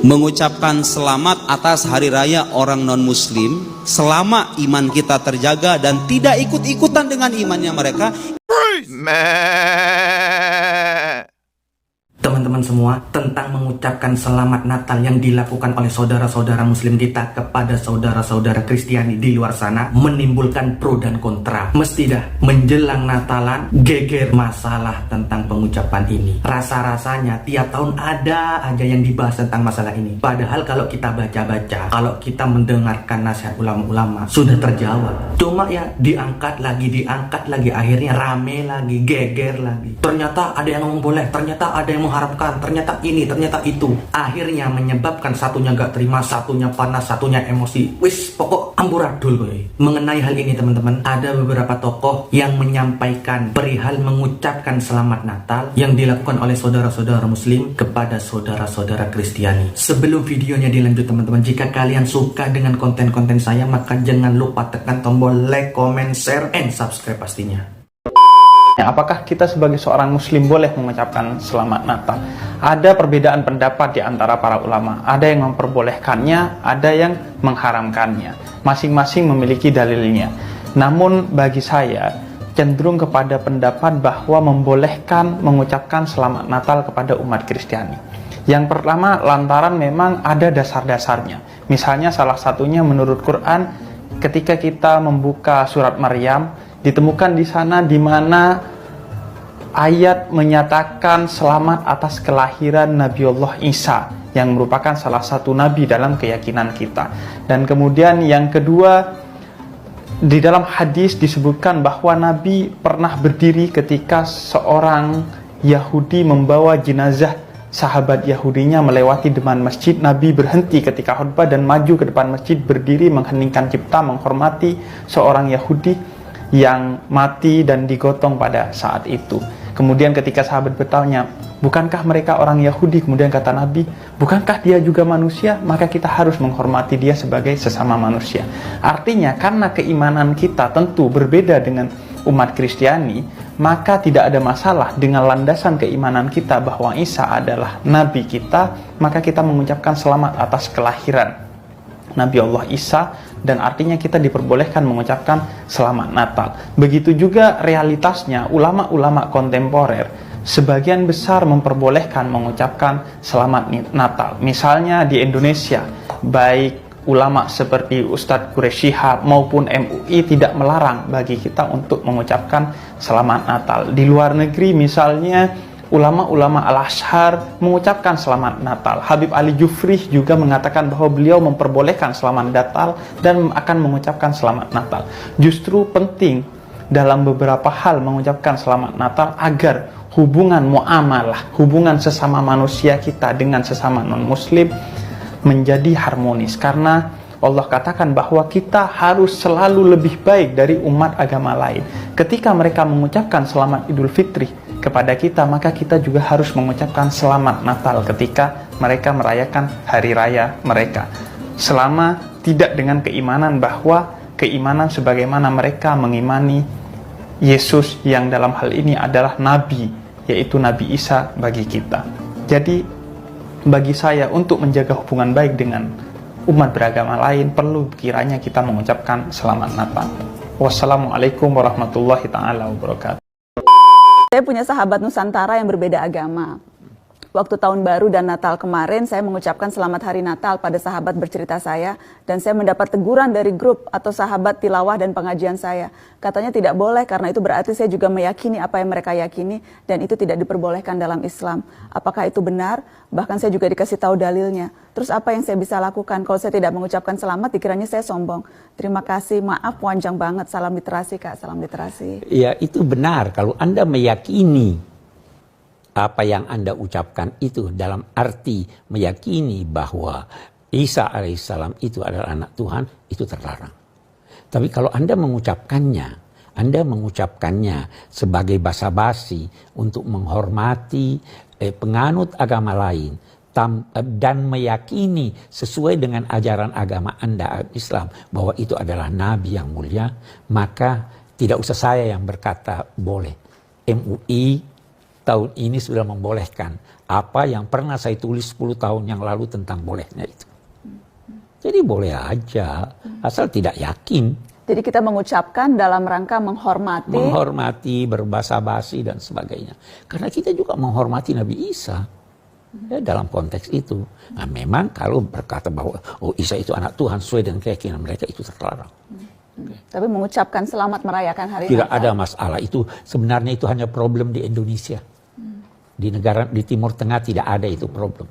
mengucapkan selamat atas hari raya orang non-muslim selama iman kita terjaga dan tidak ikut-ikutan dengan imannya mereka. Teman-teman semua, tentang mengucapkan selamat Natal yang dilakukan oleh saudara-saudara muslim kita kepada saudara-saudara Kristiani di luar sana menimbulkan pro dan kontra. Mesti dah menjelang Natalan geger masalah tentang pengucapan ini. Rasa-rasanya tiap tahun ada aja yang dibahas tentang masalah ini. Padahal kalau kita baca-baca, kalau kita mendengarkan nasihat ulama-ulama sudah terjawab. Cuma ya diangkat lagi, akhirnya rame lagi, geger lagi. Ternyata ada yang ngomong boleh, ternyata ada yang mengharapkan, ternyata ini, ternyata itu. Akhirnya menyebabkan satunya gak terima, satunya panas, satunya emosi. Wis, pokok amburadul gue. Mengenai hal ini teman-teman, ada beberapa tokoh yang menyampaikan perihal mengucapkan selamat Natal yang dilakukan oleh saudara-saudara muslim kepada saudara-saudara Kristiani. Sebelum videonya dilanjut teman-teman, jika kalian suka dengan konten-konten saya, maka jangan lupa tekan tombol like, comment, share, and subscribe pastinya. Apakah kita sebagai seorang muslim boleh mengucapkan selamat Natal? Ada perbedaan pendapat di antara para ulama. Ada yang memperbolehkannya, ada yang mengharamkannya. Masing-masing memiliki dalilnya. Namun bagi saya cenderung kepada pendapat bahwa membolehkan mengucapkan selamat Natal kepada umat Kristiani. Yang pertama, lantaran memang ada dasar-dasarnya. Misalnya salah satunya menurut Quran, ketika kita membuka surat Maryam, ditemukan di sana di mana ayat menyatakan selamat atas kelahiran Nabiullah Isa yang merupakan salah satu nabi dalam keyakinan kita. Dan kemudian yang kedua, di dalam hadis disebutkan bahwa Nabi pernah berdiri ketika seorang Yahudi membawa jenazah sahabat Yahudinya melewati depan masjid. Nabi berhenti ketika khutbah dan maju ke depan masjid, berdiri mengheningkan cipta, menghormati seorang Yahudi yang mati dan digotong pada saat itu. Kemudian ketika sahabat bertanya, bukankah mereka orang Yahudi? Kemudian kata Nabi, bukankah dia juga manusia? Maka kita harus menghormati dia sebagai sesama manusia. Artinya karena keimanan kita tentu berbeda dengan umat Kristiani, maka tidak ada masalah dengan landasan keimanan kita bahwa Isa adalah Nabi kita, maka kita mengucapkan selamat atas kelahiran Nabi Allah Isa, dan artinya kita diperbolehkan mengucapkan selamat Natal. Begitu juga realitasnya ulama-ulama kontemporer sebagian besar memperbolehkan mengucapkan selamat Natal. Misalnya di Indonesia, baik ulama seperti Ustadz Quraisy Shihab maupun MUI tidak melarang bagi kita untuk mengucapkan selamat Natal. Di luar negeri misalnya ulama-ulama Al-Azhar mengucapkan selamat Natal. Habib Ali Jufri juga mengatakan bahwa beliau memperbolehkan selamat Natal dan akan mengucapkan selamat Natal. Justru penting dalam beberapa hal mengucapkan selamat Natal agar hubungan muamalah, hubungan sesama manusia kita dengan sesama non-muslim menjadi harmonis. Karena Allah katakan bahwa kita harus selalu lebih baik dari umat agama lain. Ketika mereka mengucapkan selamat Idul Fitri kepada kita, maka kita juga harus mengucapkan selamat Natal ketika mereka merayakan hari raya mereka. Selama tidak dengan keimanan bahwa keimanan sebagaimana mereka mengimani Yesus yang dalam hal ini adalah Nabi, yaitu Nabi Isa bagi kita. Jadi bagi saya untuk menjaga hubungan baik dengan umat beragama lain perlu kiranya kita mengucapkan selamat Natal. Wassalamualaikum warahmatullahi taala wabarakatuh. Saya punya sahabat Nusantara yang berbeda agama. Waktu tahun baru dan Natal kemarin, saya mengucapkan selamat hari Natal pada sahabat bercerita saya, dan saya mendapat teguran dari grup atau sahabat tilawah dan pengajian saya. Katanya tidak boleh karena itu berarti saya juga meyakini apa yang mereka yakini, dan itu tidak diperbolehkan dalam Islam. Apakah itu benar? Bahkan saya juga dikasih tahu dalilnya. Terus apa yang saya bisa lakukan kalau saya tidak mengucapkan selamat? Dikiranya saya sombong. Terima kasih, maaf panjang banget. Salam literasi Kak, salam literasi. Ya, itu benar kalau Anda meyakini apa yang Anda ucapkan itu dalam arti meyakini bahwa Isa alaihissalam itu adalah anak Tuhan, itu terlarang. Tapi kalau Anda mengucapkannya sebagai basa-basi untuk menghormati penganut agama lain dan meyakini sesuai dengan ajaran agama Anda Islam bahwa itu adalah Nabi yang mulia, maka tidak usah saya yang berkata boleh. MUI tahun ini sudah membolehkan apa yang pernah saya tulis 10 tahun yang lalu tentang bolehnya itu. Jadi boleh aja, asal tidak yakin. Jadi kita mengucapkan dalam rangka menghormati, berbasa-basi dan sebagainya. Karena kita juga menghormati Nabi Isa. Ya, dalam konteks itu. Nah, memang kalau berkata bahwa Isa itu anak Tuhan sesuai dengan keyakinan mereka, itu terlarang. Tapi mengucapkan selamat merayakan hari Tidak Natal. ada masalah itu. Sebenarnya itu hanya problem di Indonesia. Di negara di Timur Tengah tidak ada itu problem.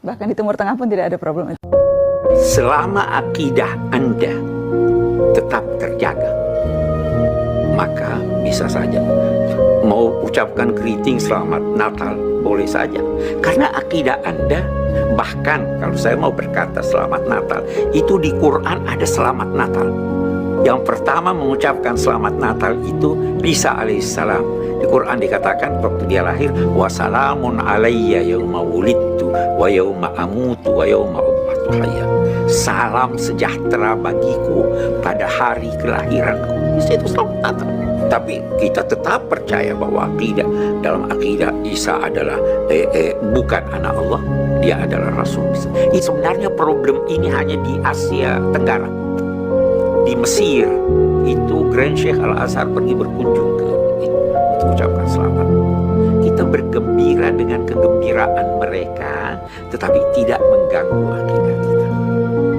Bahkan di Timur Tengah pun tidak ada problem itu. Selama akidah Anda tetap terjaga, maka bisa saja mau ucapkan greeting selamat Natal, boleh saja. Karena akidah Anda, bahkan kalau saya mau berkata selamat Natal, itu di Quran ada selamat Natal. Yang pertama mengucapkan selamat Natal itu Isa alaihissalam. Di Quran dikatakan waktu dia lahir, wassalamun alayya yauma wulidtu wa yauma amutu wa yauma ub'atsu hayya. Salam sejahtera bagiku pada hari kelahiranku. Itu selamat Natal. Tapi kita tetap percaya bahwa dalam akidah Isa adalah bukan anak Allah, dia adalah Rasul. Sebenarnya problem ini hanya di Asia Tenggara. Di Mesir itu Grand Sheikh Al-Azhar pergi berkunjung ke untuk ucapkan selamat. Kita bergembira dengan kegembiraan mereka, tetapi tidak mengganggu akidah kita.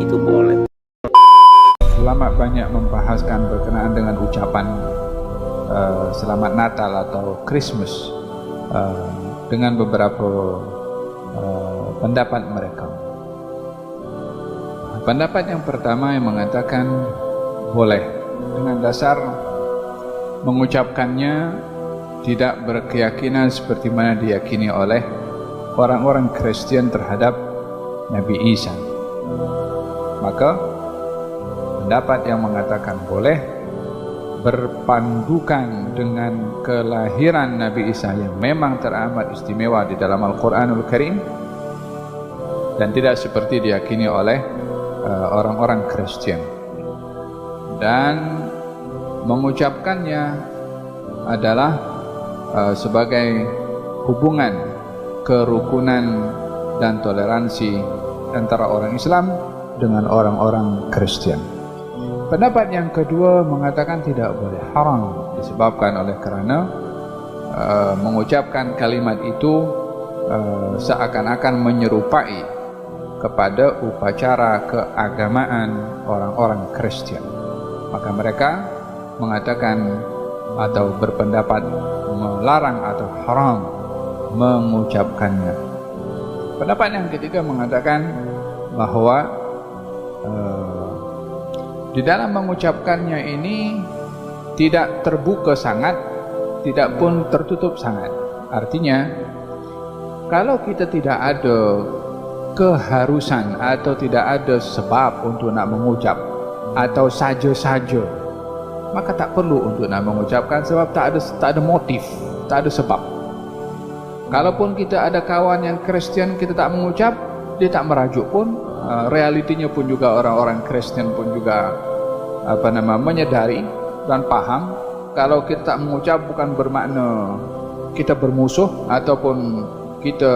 Itu boleh. Ulama banyak membahaskan berkenaan dengan ucapan Selamat Natal atau Christmas dengan beberapa pendapat mereka. Pendapat yang pertama yang mengatakan boleh dengan dasar mengucapkannya tidak berkeyakinan seperti mana diyakini oleh orang-orang Kristen terhadap Nabi Isa. Maka pendapat yang mengatakan boleh berpandukan dengan kelahiran Nabi Isa yang memang teramat istimewa di dalam Al-Quranul Karim dan tidak seperti diyakini oleh orang-orang Kristen. Dan mengucapkannya adalah sebagai hubungan kerukunan dan toleransi antara orang Islam dengan orang-orang Kristen. Pendapat yang kedua mengatakan tidak boleh, haram, disebabkan oleh kerana mengucapkan kalimat itu seakan-akan menyerupai kepada upacara keagamaan orang-orang Kristen. Maka mereka mengatakan atau berpendapat melarang atau haram mengucapkannya. Pendapat yang ketiga mengatakan bahwa di dalam mengucapkannya ini tidak terbuka sangat, tidak pun tertutup sangat. Artinya, kalau kita tidak ada keharusan atau tidak ada sebab untuk nak mengucap atau saja-saja, maka tak perlu untuk nak mengucapkan sebab tak ada motif, tak ada sebab. Kalaupun kita ada kawan yang Kristen kita tak mengucap, dia tak merajuk pun, realitinya pun juga orang-orang Kristen pun juga menyadari dan paham kalau kita tak mengucap bukan bermakna kita bermusuh ataupun kita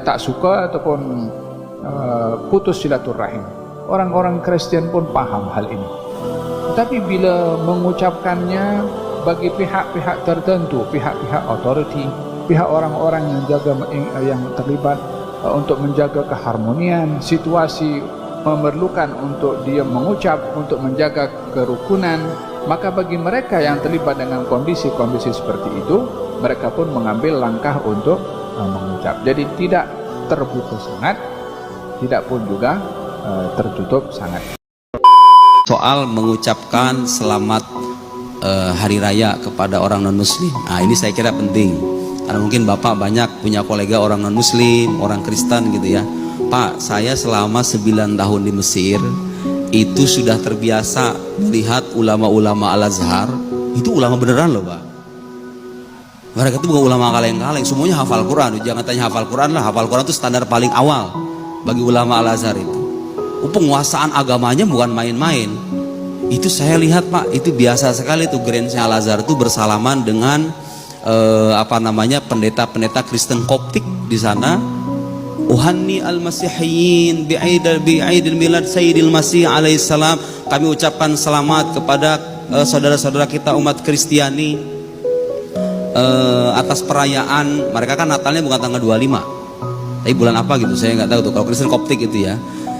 tak suka ataupun putus silaturahim. Orang-orang Kristen pun paham hal ini. Tetapi bila mengucapkannya bagi pihak-pihak tertentu, pihak-pihak authority, pihak orang-orang yang terlibat untuk menjaga keharmonian situasi, memerlukan untuk dia mengucap untuk menjaga kerukunan, maka bagi mereka yang terlibat dengan kondisi-kondisi seperti itu, mereka pun mengambil langkah untuk mengucap. Jadi tidak terbuka sangat, tidak pun juga tertutup sangat. Soal mengucapkan selamat hari raya kepada orang non muslim, nah ini saya kira penting karena mungkin Bapak banyak punya kolega orang non muslim, orang Kristen gitu ya. Pak, saya selama 9 tahun di Mesir itu sudah terbiasa melihat ulama-ulama Al-Azhar, itu ulama beneran loh Pak. Mereka itu bukan ulama kaleng-kaleng, semuanya hafal Quran. Jangan tanya hafal Quran lah, hafal Quran itu standar paling awal bagi ulama Al-Azhar itu. Penguasaan agamanya bukan main-main. Itu saya lihat Pak, itu biasa sekali tuh Grand Sheikh Al-Azhar itu bersalaman dengan pendeta-pendeta Kristen Koptik di sana. Uhanni al-Masihiyyin bi'aidil milad Sayyidil Masih alaihissalam. Kami ucapkan selamat kepada saudara-saudara kita umat Kristiani atas perayaan. Mereka kan Natalnya bukan tanggal 25, tapi bulan apa gitu saya nggak tahu tuh kalau Kristen Koptik itu ya.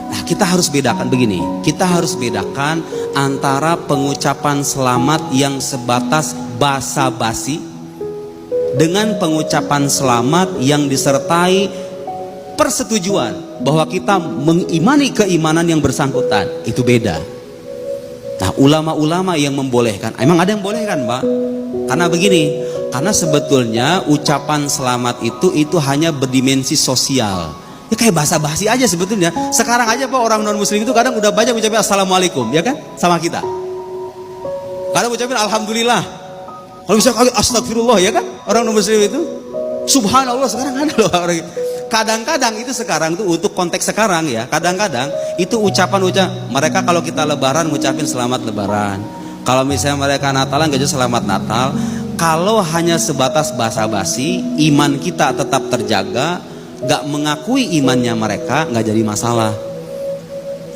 Nah, kita harus bedakan begini. Kita harus bedakan antara pengucapan selamat yang sebatas basa-basi dengan pengucapan selamat yang disertai persetujuan bahwa kita mengimani keimanan yang bersangkutan. Itu beda. Nah, ulama-ulama yang membolehkan, emang ada yang bolehkan, Pak? Karena begini, karena sebetulnya ucapan selamat itu hanya berdimensi sosial. Ya kayak basa-basi aja sebetulnya. Sekarang aja Pak, orang non muslim itu kadang udah banyak ucapin assalamualaikum, ya kan? Sama kita. Kadang ucapin alhamdulillah. Kalau bisa astagfirullah, ya kan? Orang non muslim itu subhanallah, sekarang ada loh orang itu. Kadang-kadang itu sekarang tuh untuk konteks sekarang ya, kadang-kadang itu ucapan mereka kalau kita lebaran ngucapin selamat lebaran. Kalau misalnya mereka Natalan gak selamat Natal. Kalau hanya sebatas basa-basi, iman kita tetap terjaga, gak mengakui imannya mereka, gak jadi masalah.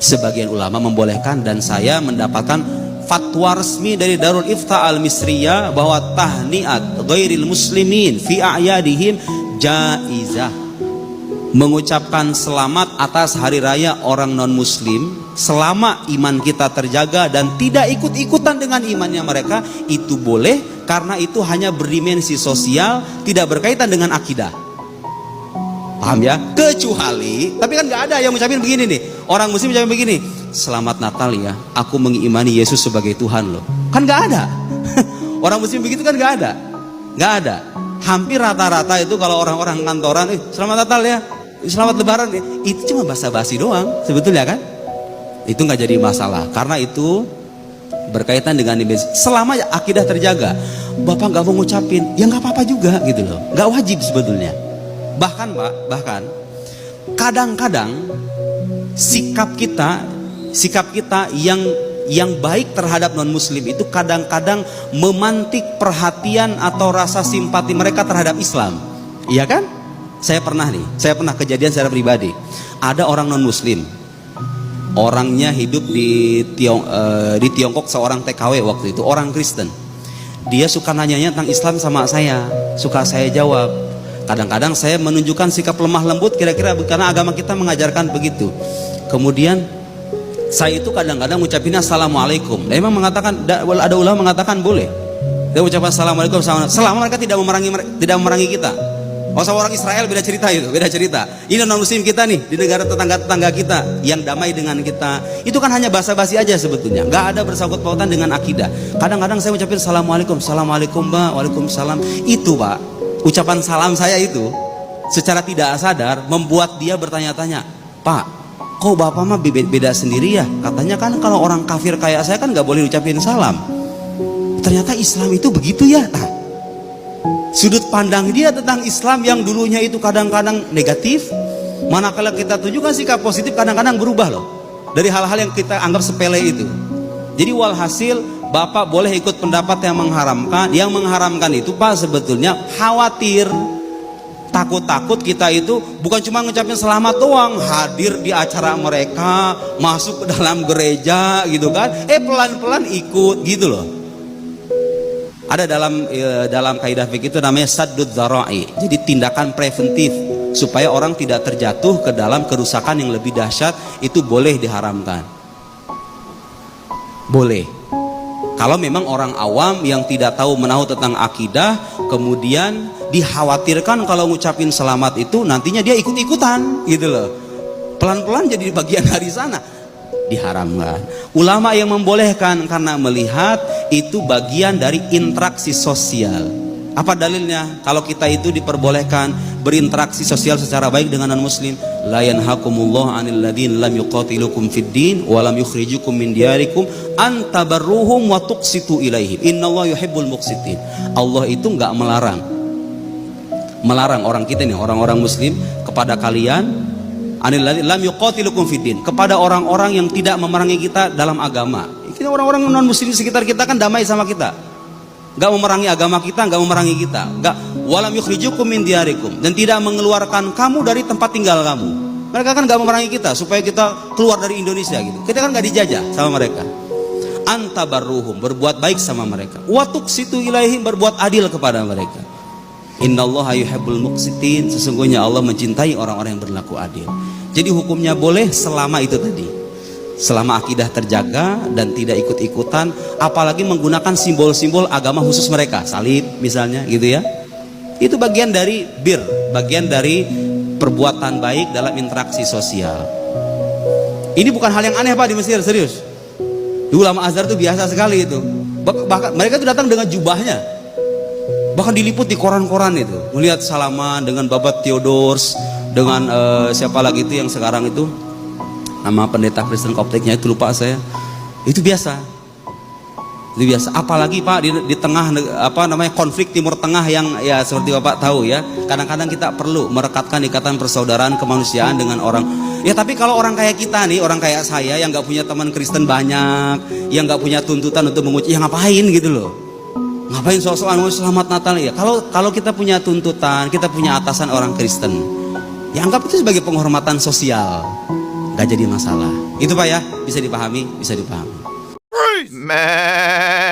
Sebagian ulama membolehkan, dan saya mendapatkan fatwa resmi dari Darul Ifta Al-Misriyah bahwa tahniat ghairil muslimin fi a'yadihim jaizah. Mengucapkan selamat atas hari raya orang non muslim selama iman kita terjaga dan tidak ikut-ikutan dengan imannya mereka, itu boleh, karena itu hanya berdimensi sosial, tidak berkaitan dengan akidah. Paham ya? Kecuali, tapi kan nggak ada yang mengucapin begini nih, orang muslim mengucapin begini, selamat Natal ya, aku mengimani Yesus sebagai Tuhan loh. Kan nggak ada. Orang muslim begitu kan nggak ada, nggak ada. Hampir rata-rata itu kalau orang-orang kantoran, selamat Natal ya, selamat lebaran ya, itu cuma basa-basi doang sebetulnya kan. Itu nggak jadi masalah, karena itu berkaitan dengan dimensi. Selama akidah terjaga, Bapak nggak mau ngucapin, ya nggak apa-apa juga gitu loh, nggak wajib sebetulnya. Bahkan Pak, kadang-kadang sikap kita yang baik terhadap non muslim itu kadang-kadang memantik perhatian atau rasa simpati mereka terhadap Islam. Iya kan? Saya pernah kejadian secara pribadi. Ada orang non muslim, orangnya hidup di Tiongkok, seorang TKW waktu itu, orang Kristen. Dia suka nanyanya tentang Islam sama saya, suka saya jawab. Kadang-kadang saya menunjukkan sikap lemah lembut kira-kira karena agama kita mengajarkan begitu. Kemudian saya itu kadang-kadang ngucapinnya assalamualaikum. Dia memang mengatakan, ada ulama mengatakan boleh. Dia ucapkan assalamualaikum selama mereka tidak memerangi kita. Oh, sama orang Israel beda cerita itu, beda cerita. Ini non muslim kita nih di negara tetangga-tetangga kita yang damai dengan kita. Itu kan hanya basa-basi aja sebetulnya, nggak ada bersangkut pautan dengan akidah. Kadang-kadang saya ucapin assalamualaikum, assalamualaikum Mbak, waalaikumsalam. Itu Pak, ucapan salam saya itu secara tidak sadar membuat dia bertanya-tanya, Pak, kok Bapak mah beda sendiri ya? Katanya kan kalau orang kafir kayak saya kan nggak boleh ucapin salam. Ternyata Islam itu begitu ya. Nah, sudut pandang dia tentang Islam yang dulunya itu kadang-kadang negatif, manakala kita tunjukkan sikap positif kadang-kadang berubah loh, dari hal-hal yang kita anggap sepele itu. Jadi walhasil Bapak boleh ikut pendapat yang mengharamkan. Yang mengharamkan itu Pak sebetulnya khawatir, takut-takut kita itu bukan cuma ngucapin selamat doang, hadir di acara mereka, masuk ke dalam gereja gitu kan, pelan-pelan ikut gitu loh. Ada dalam kaidah fikih itu namanya saddud dzara'i. Jadi tindakan preventif supaya orang tidak terjatuh ke dalam kerusakan yang lebih dahsyat, itu boleh diharamkan. Boleh. Kalau memang orang awam yang tidak tahu menahu tentang akidah, kemudian dikhawatirkan kalau ngucapin selamat itu nantinya dia ikut-ikutan gitu loh. Pelan-pelan jadi bagian dari sana. Diharamkan. Ulama yang membolehkan karena melihat itu bagian dari interaksi sosial. Apa dalilnya? Kalau kita itu diperbolehkan berinteraksi sosial secara baik dengan non muslim, la yanhakumullah 'anil ladzina lam yuqatilukum fid din wa lam yukhrijukum min diyarikum an tabarruhum wa tuqsitu ilaihim innallaha yuhibbul muqsitin. Allah itu enggak melarang orang kita nih, orang-orang muslim, kepada kalian anil lam yuqatilukum fiddin, kepada orang-orang yang tidak memerangi kita dalam agama. Kita orang-orang non muslim di sekitar kita kan damai sama kita. nggak memerangi agama kita, nggak memerangi kita, nggak walam yukhrijukum min diyarikum, dan tidak mengeluarkan kamu dari tempat tinggal kamu. Mereka kan nggak memerangi kita supaya kita keluar dari Indonesia gitu. Kita kan nggak dijajah sama mereka. Antabarruhum, berbuat baik sama mereka. Wa tuqsitu ilaihim, berbuat adil kepada mereka. Innallaha yuhibbul muqsitin, sesungguhnya Allah mencintai orang-orang yang berlaku adil. Jadi hukumnya boleh selama itu tadi, selama akidah terjaga dan tidak ikut-ikutan, apalagi menggunakan simbol-simbol agama khusus mereka, salib misalnya gitu ya. Itu bagian dari bir, bagian dari perbuatan baik dalam interaksi sosial. Ini bukan hal yang aneh Pak di Mesir, serius. Di ulama Azhar itu biasa sekali itu. Bahkan mereka itu datang dengan jubahnya, bahkan diliput di koran-koran itu, melihat salaman dengan Babat Theodors, dengan siapa lagi itu yang sekarang itu, nama pendeta Kristen Koptiknya itu lupa saya. Itu biasa. Itu biasa. Apalagi Pak di tengah konflik Timur Tengah yang ya seperti Bapak tahu ya. Kadang-kadang kita perlu merekatkan ikatan persaudaraan kemanusiaan dengan orang. Ya tapi kalau orang kayak kita nih, orang kayak saya yang nggak punya teman Kristen banyak, yang nggak punya tuntutan untuk mengucap, ya ngapain gitu loh. Ngapain soal-soal selamat Natal ya? Kalau kita punya tuntutan, kita punya atasan orang Kristen, ya anggap itu sebagai penghormatan sosial. Gak jadi masalah. Itu Pak ya, bisa dipahami, bisa dipahami. Man.